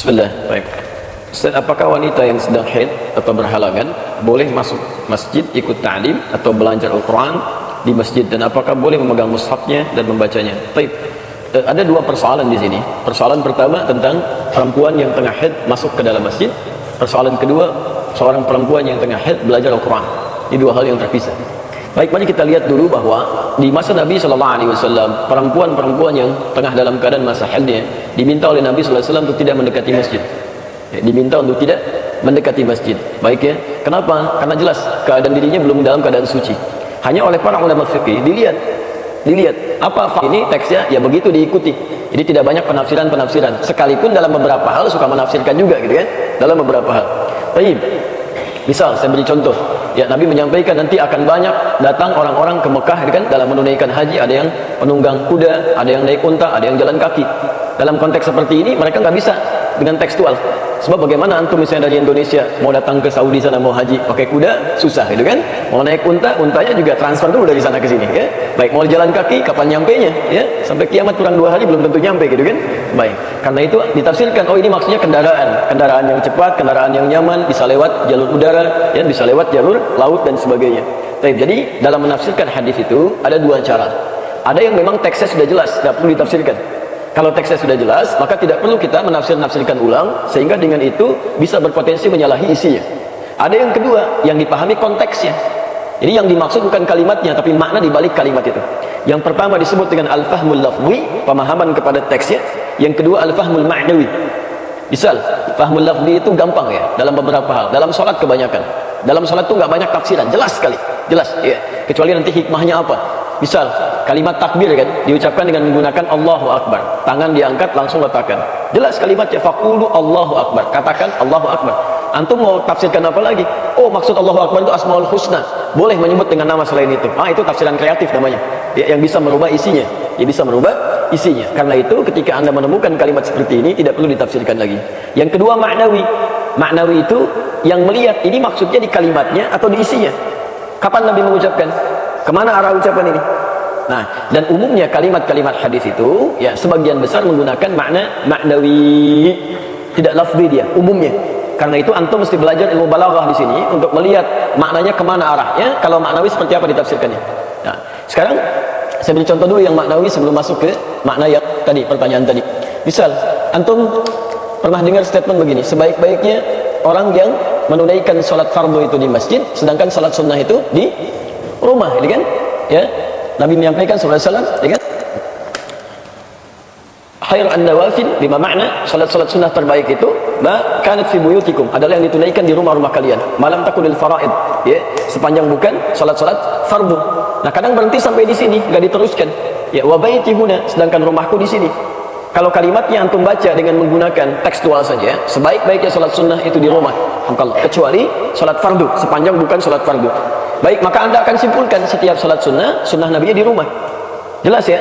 Bismillah. Baik. Ustaz, apakah wanita yang sedang haid atau berhalangan boleh masuk masjid ikut ta'lim atau belajar Al-Quran di masjid, dan apakah boleh memegang mushafnya dan membacanya? Baik. Ada dua persoalan di sini. Persoalan pertama tentang perempuan yang tengah haid masuk ke dalam masjid. Persoalan kedua, seorang perempuan yang tengah haid belajar Al-Quran. Ini dua hal yang terpisah. Baik, mari kita lihat dulu bahwa di masa Nabi SAW, perempuan-perempuan yang tengah dalam keadaan masa haidnya diminta oleh Nabi SAW untuk tidak mendekati masjid. Diminta untuk tidak mendekati masjid. Baik ya. Kenapa? Karena jelas keadaan dirinya belum dalam keadaan suci. Hanya oleh para ulama fikih dilihat apa ini teksnya, ya begitu diikuti. Jadi tidak banyak penafsiran-penafsiran. Sekalipun dalam beberapa hal suka menafsirkan juga gitu kan. Dalam beberapa hal. Baik. Misal saya beri contoh, ya Nabi menyampaikan nanti akan banyak datang orang-orang ke Mekah kan, dalam menunaikan haji, ada yang penunggang kuda, ada yang naik unta, ada yang jalan kaki. Dalam konteks seperti ini mereka nggak bisa dengan tekstual. Sebab bagaimana antum misalnya dari Indonesia mau datang ke Saudi sana mau haji pakai kuda susah gitu kan. Mau naik unta, untanya juga transfer dulu dari sana ke sini ya. Baik, mau jalan kaki kapan nyampenya ya? Sampai kiamat kurang 2 hari belum tentu nyampe gitu kan. Baik. Karena itu ditafsirkan, oh ini maksudnya kendaraan yang cepat, kendaraan yang nyaman, bisa lewat jalur udara ya, bisa lewat jalur laut dan sebagainya. Baik, jadi dalam menafsirkan hadis itu ada dua cara. Ada yang memang teksnya sudah jelas, tidak perlu ditafsirkan. Kalau teksnya sudah jelas, maka tidak perlu kita menafsirkan ulang, sehingga dengan itu bisa berpotensi menyalahi isinya. Ada yang kedua, yang dipahami konteksnya. Jadi yang dimaksud bukan kalimatnya, tapi makna di balik kalimat itu. Yang pertama disebut dengan al-fahmul lafzi, pemahaman kepada teksnya. Yang kedua al-fahmul ma'nawi. Misal, fahmul lafzi itu gampang ya, dalam beberapa hal. Dalam sholat kebanyakan. Dalam sholat itu nggak banyak tafsiran, jelas sekali. Jelas, ya. Kecuali nanti hikmahnya apa. Misal, kalimat takbir kan diucapkan dengan menggunakan Allahu Akbar. Tangan diangkat langsung letakkan. Jelas kalimatnya, faqulu Allahu Akbar. Katakan Allahu Akbar. Antum mau tafsirkan apa lagi? Oh, maksud Allahu Akbar itu Asmaul Husna. Boleh menyebut dengan nama selain itu. Itu tafsiran kreatif namanya. Ya, yang bisa merubah isinya. Ya, bisa merubah isinya. Karena itu ketika Anda menemukan kalimat seperti ini tidak perlu ditafsirkan lagi. Yang kedua maknawi. Maknawi itu yang melihat ini maksudnya di kalimatnya atau di isinya. Kapan Nabi mengucapkan? Kemana arah ucapan ini? Nah, dan umumnya kalimat-kalimat hadis itu ya sebagian besar menggunakan makna maknawi, tidak lafzi dia umumnya. Karena itu antum mesti belajar ilmu balaghah di sini untuk melihat maknanya kemana arahnya. Kalau maknawi seperti apa ditafsirkannya. Nah, sekarang saya beri contoh dulu yang maknawi sebelum masuk ke makna yang tadi, pertanyaan tadi. Misal, antum pernah dengar statement begini, sebaik-baiknya orang yang menunaikan sholat fardu itu di masjid, sedangkan sholat sunnah itu di rumah, ini kan? Ya, Nabi menyampaikan sallallahu alaihi wasallam, ya kan? Khair an-nawafil bima makna, salat-salat sunnah terbaik itu ma kanat fi buyutikum, adalah yang ditunaikan di rumah-rumah kalian. Malam takunil faraid, ya, sepanjang bukan salat-salat fardu. Nah, kadang berhenti sampai di sini, enggak diteruskan. Ya, wa baiti huna, sedangkan rumahku di sini. Kalau kalimatnya antum baca dengan menggunakan tekstual saja, sebaik-baiknya salat sunnah itu di rumah. Alhamdulillah, kecuali salat fardu, sepanjang bukan salat fardu. Baik, maka Anda akan simpulkan setiap salat sunnah Nabi di rumah. Jelas ya?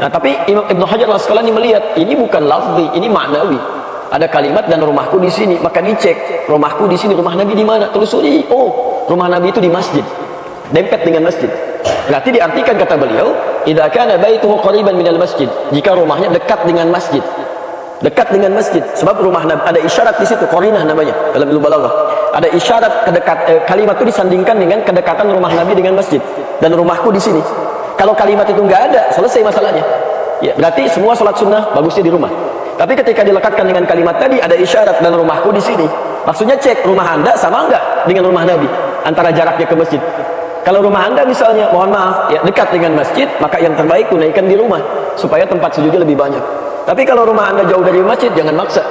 Nah, tapi Imam Ibnu Hajar Al-Asqalani melihat ini bukan lafzi, ini maknawi. Ada kalimat dan rumahku di sini, maka dicek rumahku di sini, rumah Nabi di mana? Telusuri. Oh, rumah Nabi itu di masjid. Dempet dengan masjid. Berarti diartikan kata beliau, idza kana baituhu qariban minal masjid. Jika rumahnya dekat dengan masjid. Dekat dengan masjid. Sebab rumah Nabi ada isyarat di situ, qarinah namanya dalam ilmu balaghah. Ada isyarat kalimat itu disandingkan dengan kedekatan rumah Nabi dengan masjid, dan rumahku di sini. Kalau kalimat itu enggak ada, selesai masalahnya. Ya, berarti semua salat sunnah bagusnya di rumah. Tapi ketika dilekatkan dengan kalimat tadi ada isyarat dan rumahku di sini. Maksudnya cek rumah Anda sama enggak dengan rumah Nabi, antara jaraknya ke masjid. Kalau rumah Anda misalnya, mohon maaf, ya dekat dengan masjid, maka yang terbaik tunaikan di rumah supaya tempat sujudnya lebih banyak. Tapi kalau rumah Anda jauh dari masjid, jangan maksa.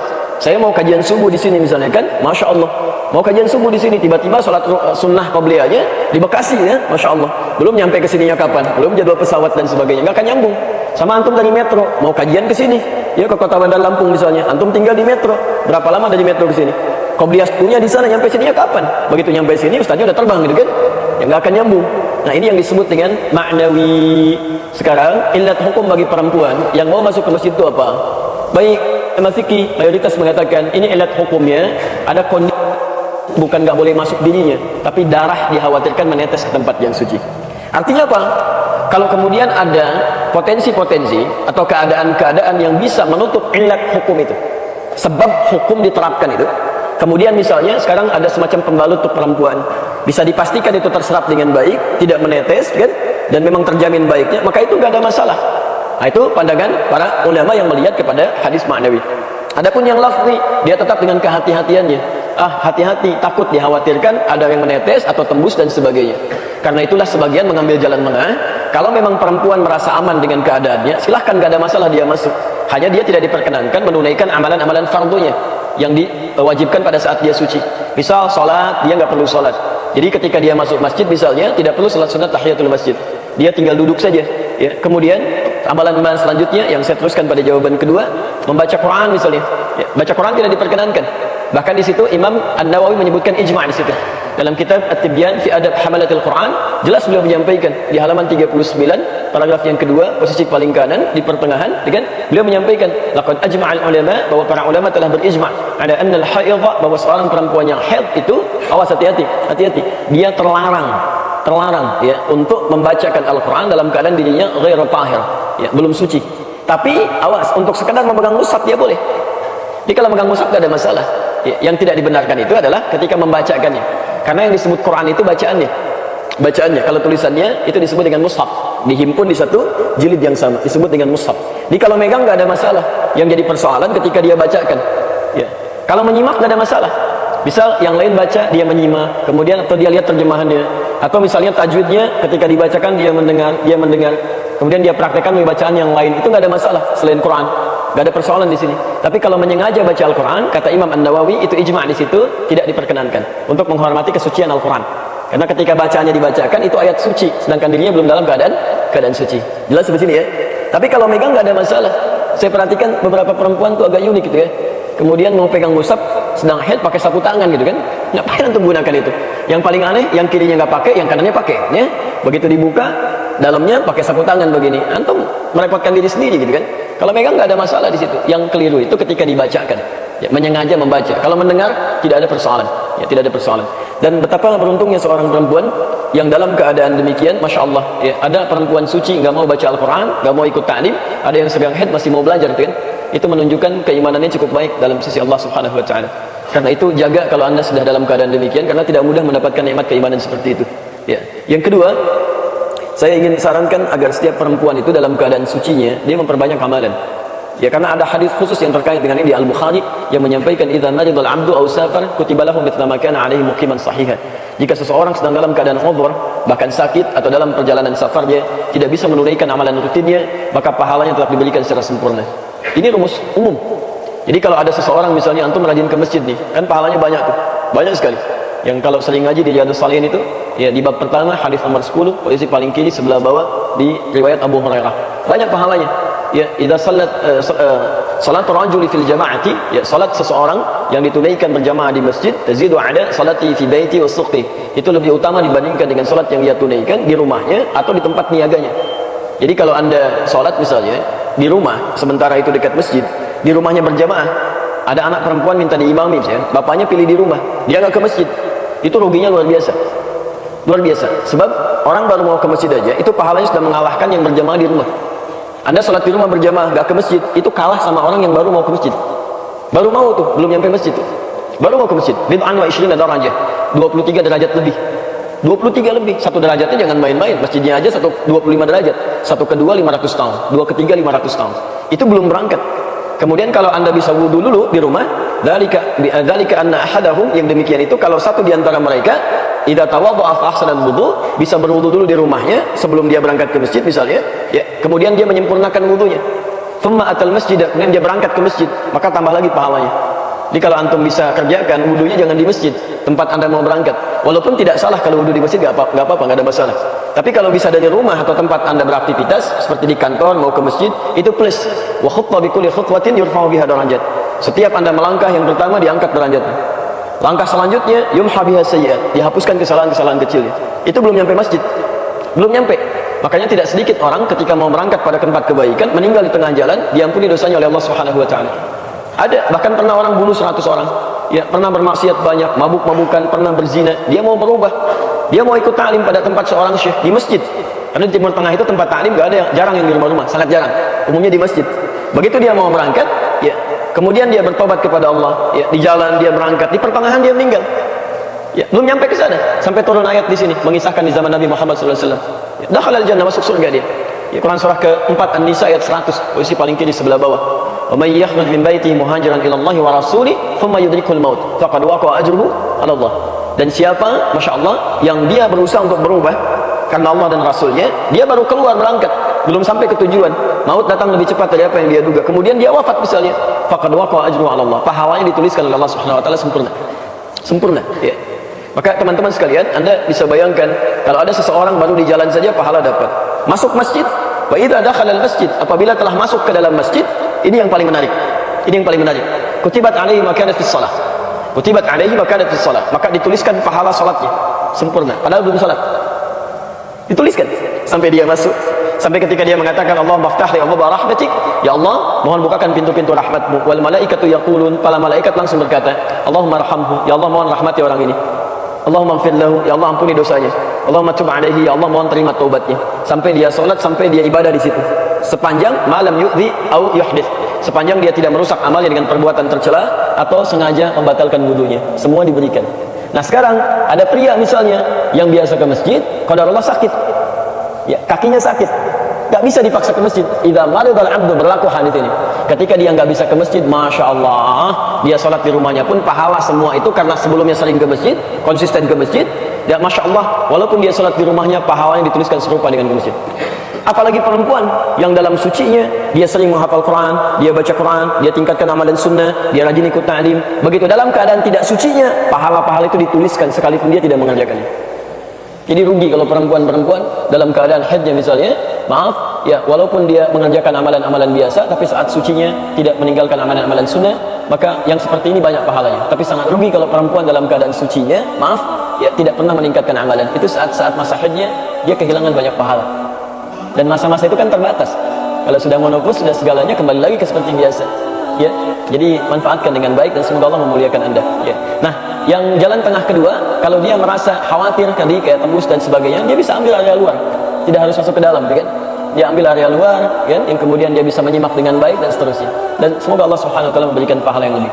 Saya mau kajian subuh di sini misalnya kan, masya Allah. Mau kajian subuh di sini, tiba-tiba sholat sunnah qabliyahnya di Bekasi ya, masya Allah. Belum nyampe ke sininya kapan? Belum jadwal pesawat dan sebagainya, nggak akan nyambung. Sama antum dari metro, mau kajian ke sini, ya ke Kota Bandar Lampung misalnya. Antum tinggal di metro, berapa lama dari metro ke sini? Qabliyah punya di sana, nyampe sininya kapan? Begitu nyampe sini, ustaznya udah terbang gitu kan? Ya nggak akan nyambung. Nah, ini yang disebut dengan maknawi. Sekarang illat hukum bagi perempuan yang mau masuk ke masjid itu apa? Baik, fikih mayoritas mengatakan ini illat hukumnya ada kondisi, bukan nggak boleh masuk dirinya, tapi darah dikhawatirkan menetes ke tempat yang suci. Artinya apa? Kalau kemudian ada potensi-potensi atau keadaan-keadaan yang bisa menutup illat hukum itu, sebab hukum diterapkan itu. Kemudian misalnya sekarang ada semacam pembalut untuk perempuan, bisa dipastikan itu terserap dengan baik, tidak menetes kan, dan memang terjamin baiknya, maka itu nggak ada masalah. Nah, itu pandangan para ulama yang melihat kepada hadis ma'nawi. Adapun yang lafzi, dia tetap dengan kehati-hatiannya. Hati-hati, takut dikhawatirkan ada yang menetes atau tembus dan sebagainya. Karena itulah sebagian mengambil jalan tengah. Kalau memang perempuan merasa aman dengan keadaannya, silahkan, gak ada masalah dia masuk. Hanya dia tidak diperkenankan menunaikan amalan-amalan fardunya yang diwajibkan pada saat dia suci. Misal sholat, dia nggak perlu sholat. Jadi ketika dia masuk masjid misalnya, tidak perlu sholat sunat tahiyatul masjid. Dia tinggal duduk saja. Ya. Kemudian amalan-amalan selanjutnya yang saya teruskan pada jawaban kedua, membaca Quran misalnya. Ya. Baca Quran tidak diperkenankan. Bahkan di situ Imam An-Nawawi menyebutkan ijma' di situ. Dalam kitab At-Tibyan fi Adab Hamalatil Quran, jelas beliau menyampaikan di halaman 39, paragraf yang kedua, posisi paling kanan di pertengahan, kan? Beliau menyampaikan, laqad ajma'al ulama, bahwa para ulama telah berijma' ada anna al-haidha, bahwa seorang perempuan yang haid itu, awas hati-hati, dia terlarang ya untuk membacakan Al-Qur'an dalam keadaan dirinya ghairu tahir, ya, belum suci. Tapi awas, untuk sekedar memegang mushaf dia boleh. Jadi kalau memegang mushaf tidak ada masalah. Ya, yang tidak dibenarkan itu adalah ketika membacakannya. Karena yang disebut Quran itu bacaannya. Kalau tulisannya itu disebut dengan mushaf, dihimpun di satu jilid yang sama, disebut dengan mushaf. Jadi kalau megang nggak ada masalah. Yang jadi persoalan ketika dia bacakan. Ya. Kalau menyimak nggak ada masalah. Misal yang lain baca, dia menyimak, kemudian atau dia lihat terjemahannya, atau misalnya tajwidnya ketika dibacakan dia mendengar, kemudian dia praktekkan bacaan yang lain, itu nggak ada masalah selain Quran. Gak ada persoalan di sini. Tapi kalau menyengaja baca Al-Quran, kata Imam An-Nawawi, itu ijma' di situ tidak diperkenankan untuk menghormati kesucian Al-Quran. Karena ketika bacanya dibacakan itu ayat suci, sedangkan dirinya belum dalam keadaan suci. Jelas di sini ya. Tapi kalau megang gak ada masalah. Saya perhatikan beberapa perempuan tuh agak unik gitu ya. Kemudian mau pegang mushaf sedang haid pakai sapu tangan gitu kan. Ngapain untuk gunakan itu? Yang paling aneh, yang kirinya nggak pakai, yang kanannya pakai. Ya. Begitu dibuka, dalamnya pakai sapu tangan begini. Antum merepotkan diri sendiri gitu kan. Kalau megang nggak ada masalah di situ. Yang keliru itu ketika dibacakan, ya, menyengaja membaca. Kalau mendengar tidak ada persoalan, ya, tidak ada persoalan. Dan betapa beruntungnya seorang perempuan yang dalam keadaan demikian, masya Allah. Ya, ada perempuan suci nggak mau baca Al-Quran, nggak mau ikut ta'lim. Ada yang sedang haid masih mau belajar, gitu kan? Itu menunjukkan keimanannya cukup baik dalam sisi Allah Subhanahu Wa Taala. Karena itu jaga kalau anda sudah dalam keadaan demikian, karena tidak mudah mendapatkan nikmat keimanan seperti itu. Ya. Yang kedua, saya ingin sarankan agar setiap perempuan itu dalam keadaan sucinya dia memperbanyak amalan. Ya, karena ada hadis khusus yang terkait dengan ini di Al-Bukhari yang menyampaikan idza maridal 'abdu aw safar kutiba lahu mithla ma kana 'alaihi muqiman sahihan. Jika seseorang sedang dalam keadaan udhur, bahkan sakit atau dalam perjalanan safar dia tidak bisa menunaikan amalan rutinnya, maka pahalanya tetap diberikan secara sempurna. Ini rumus umum. Jadi kalau ada seseorang misalnya antum rajin ke masjid nih, kan pahalanya banyak tuh. Banyak sekali. Yang kalau sering ngaji di Riyadhus Shalihin itu, ya di bab pertama hadis nomor 10, posisi paling kiri sebelah bawah di riwayat Abu Hurairah. Banyak pahalanya. Ya, idza salatu rajuli fil jama'ati, ya salat seseorang yang ditunaikan berjamaah di masjid, tazidu ala salati fi baiti wa suqi. Itu lebih utama dibandingkan dengan salat yang dia tunaikan di rumahnya atau di tempat niaganya. Jadi kalau anda salat misalnya di rumah, sementara itu dekat masjid, di rumahnya berjamaah, ada anak perempuan minta diimami misalnya, bapaknya pilih di rumah, dia nggak ke masjid, itu ruginya luar biasa. Luar biasa. Sebab orang baru mau ke masjid aja, itu pahalanya sudah mengalahkan yang berjamaah di rumah. Anda sholat di rumah berjamaah, gak ke masjid, itu kalah sama orang yang baru mau ke masjid. Baru mau tuh, belum nyampe masjid tuh. Baru mau ke masjid. Bid'an wa 20 darajah. 23 derajat lebih. 23 lebih. Satu derajatnya jangan main-main. Masjidnya aja 25 derajat. Satu kedua 500 tahun. Dua ketiga 500 tahun. Itu belum berangkat. Kemudian kalau anda bisa wudu dulu di rumah, dzalika anna ahadahum, yang demikian itu kalau satu di antara mereka idza tawadda'a fa ahsana al-wudu, bisa berwudu dulu di rumahnya sebelum dia berangkat ke masjid misalnya, ya, kemudian dia menyempurnakan wudunya. Thumma atal masjid, kemudian dia berangkat ke masjid, maka tambah lagi pahalanya. Jadi kalau antum bisa kerjakan wudunya jangan di masjid, tempat anda mau berangkat. Walaupun tidak salah kalau wudu di masjid, nggak apa-apa, nggak ada masalah. Tapi kalau bisa dari rumah atau tempat anda beraktivitas seperti di kantor mau ke masjid, itu plus. Wa khutbah bi kulli khutwatin yurfa'u biha darajat. Setiap anda melangkah yang pertama diangkat derajatnya. Langkah selanjutnya yumha biha sayyi'at, dihapuskan kesalahan-kesalahan kecilnya. Itu belum nyampe masjid. Belum nyampe. Makanya tidak sedikit orang ketika mau berangkat pada tempat kebaikan meninggal di tengah jalan, diampuni dosanya oleh Allah Subhanahu wa taala. Ada, bahkan pernah orang bunuh 100 orang. Ya, pernah bermaksiat banyak, mabuk-mabukan, pernah berzina. Dia mau berubah. Dia mau ikut ta'lim pada tempat seorang syekh di masjid. Karena di Timur Tengah itu tempat ta'lim gak ada, jarang yang di rumah-rumah, sangat jarang. Umumnya di masjid. Begitu dia mau berangkat, ya, kemudian dia bertobat kepada Allah, ya, di jalan dia berangkat, di pertengahan dia meninggal. Ya, belum nyampe ke sana sampai turun ayat di sini mengisahkan di zaman Nabi Muhammad SAW. Ya, dakhalal jannah, masuk surga dia. Ya, Quran surah ke-4 An-Nisa ayat 100, posisi paling kiri sebelah bawah. Wa may yakhruj min baitihi muhajiran ila Allah wa rasuli thumma yudrikul maut faqad waqa'a ajruhu 'ala Allah. Dan siapa, Masya Allah, yang dia berusaha untuk berubah karena Allah dan Rasulnya, dia baru keluar berangkat, belum sampai ke tujuan, maut datang lebih cepat dari apa yang dia duga, kemudian dia wafat misalnya, faqad waqa'a ajruhu 'ala Allah, pahalanya dituliskan oleh Allah Subhanahu wa taala sempurna, ya. Maka teman-teman sekalian, Anda bisa bayangkan kalau ada seseorang baru di jalan saja pahala dapat. Masuk masjid, wa idza dakhala al-masjid, apabila telah masuk ke dalam masjid, ini yang paling menarik. Ini yang paling menarik. Kutibat alaihi ma kana fis shalah. Kutibat alaihi ma kana fis shalah. Maka dituliskan pahala salatnya sempurna padahal belum salat. Dituliskan sampai dia masuk, sampai ketika dia mengatakan Allahumma aftah li abwaaba rahmatik, ya Allah, mohon bukakan pintu-pintu rahmatmu. Wal malaikatu yaqulun, para malaikat langsung berkata, Allahumma arhamhu, ya Allah mohon rahmati orang ini. Allahumma ighfir lahu, ya Allah ampuni dosanya. Allahumma tub alaihi, ya Allah mohon terima taubatnya. Sampai dia salat, sampai dia ibadah di situ. Sepanjang malam yu'dhi au yuhdits, sepanjang dia tidak merusak amalnya dengan perbuatan tercela atau sengaja membatalkan wudunya, semua diberikan. Nah sekarang ada pria misalnya yang biasa ke masjid, qadarullah sakit, ya, kakinya sakit, nggak bisa dipaksa ke masjid. Idza maridal abdu, berlaku hadits ini. Ketika dia nggak bisa ke masjid, Masya Allah, dia sholat di rumahnya pun pahala semua itu karena sebelumnya sering ke masjid, konsisten ke masjid. Ya Masya Allah, walaupun dia sholat di rumahnya, pahalanya dituliskan serupa dengan ke masjid. Apalagi perempuan yang dalam sucinya dia sering menghafal Quran, dia baca Quran, dia tingkatkan amalan sunnah, dia rajin ikut ta'lim. Begitu dalam keadaan tidak sucinya, pahala-pahala itu dituliskan sekalipun dia tidak mengerjakannya. Jadi rugi kalau perempuan-perempuan dalam keadaan haidnya misalnya, maaf, ya, walaupun dia mengerjakan amalan-amalan biasa, tapi saat sucinya tidak meninggalkan amalan-amalan sunnah, maka yang seperti ini banyak pahalanya. Tapi sangat rugi kalau perempuan dalam keadaan sucinya, maaf, ya, tidak pernah meningkatkan amalan. Itu saat-saat masa haidnya dia kehilangan banyak pahala. Dan masa-masa itu kan terbatas. Kalau sudah menopause, sudah segalanya kembali lagi ke seperti biasa. Ya, jadi manfaatkan dengan baik dan semoga Allah memuliakan Anda. Ya. Nah, yang jalan tengah kedua, kalau dia merasa khawatir tadi kayak tembus dan sebagainya, dia bisa ambil area luar, tidak harus masuk ke dalam, kan? Dia ambil area luar, kan? Yang kemudian dia bisa menyimak dengan baik dan seterusnya. Dan semoga Allah Subhanahu wa taala memberikan pahala yang lebih.